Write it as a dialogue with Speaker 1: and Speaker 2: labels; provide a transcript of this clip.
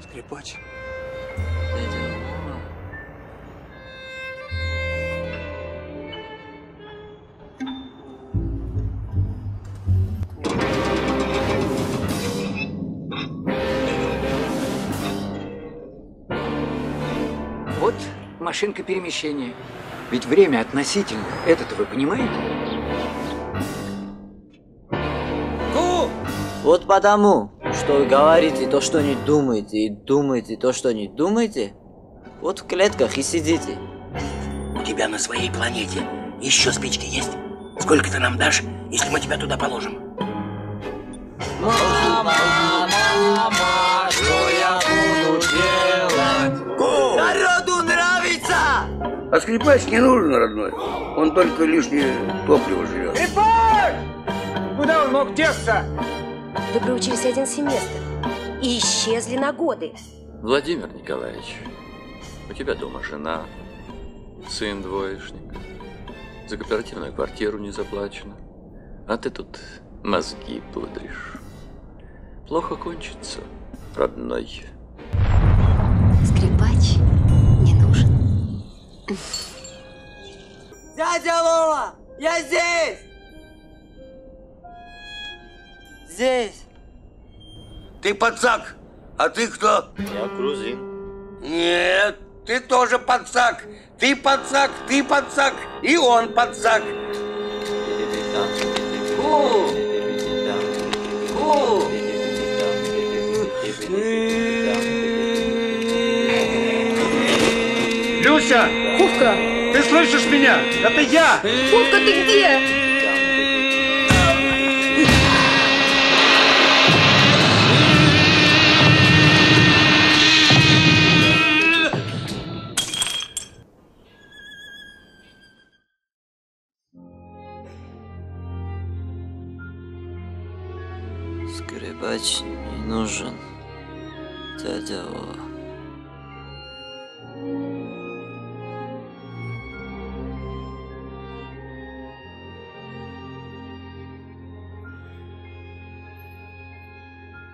Speaker 1: Скрипач.
Speaker 2: Вот машинка перемещения. Ведь время относительно. Это-то вы понимаете?
Speaker 3: Вот потому, что вы говорите то, что не думаете, и думаете то, что не думаете, вот в клетках и сидите.
Speaker 4: У тебя на своей планете еще спички есть? Сколько ты нам дашь, если мы тебя туда положим?
Speaker 3: Мама, мама, что я буду делать? Народу нравится!
Speaker 5: А скрипач не нужен, родной. Он только лишнее топливо жрет.
Speaker 1: Скрипач! Куда он мог деться?
Speaker 6: Вы проучились один семестр и исчезли на годы.
Speaker 7: Владимир Николаевич, у тебя дома жена, сын двоечник, за кооперативную квартиру не заплачено, а ты тут мозги пудришь. Плохо кончится, родной.
Speaker 6: Скрипач не нужен.
Speaker 3: Дядя Вова, я здесь! Здесь.
Speaker 5: Ты пацак, а ты кто?
Speaker 3: Я грузин.
Speaker 5: Нет, ты тоже пацак. Ты пацак, и он пацак.
Speaker 1: Люся!
Speaker 6: Ховка!
Speaker 1: Ты слышишь меня? Это я!
Speaker 6: Ховка, ты где?
Speaker 3: Скрипач не нужен, дядя Вова.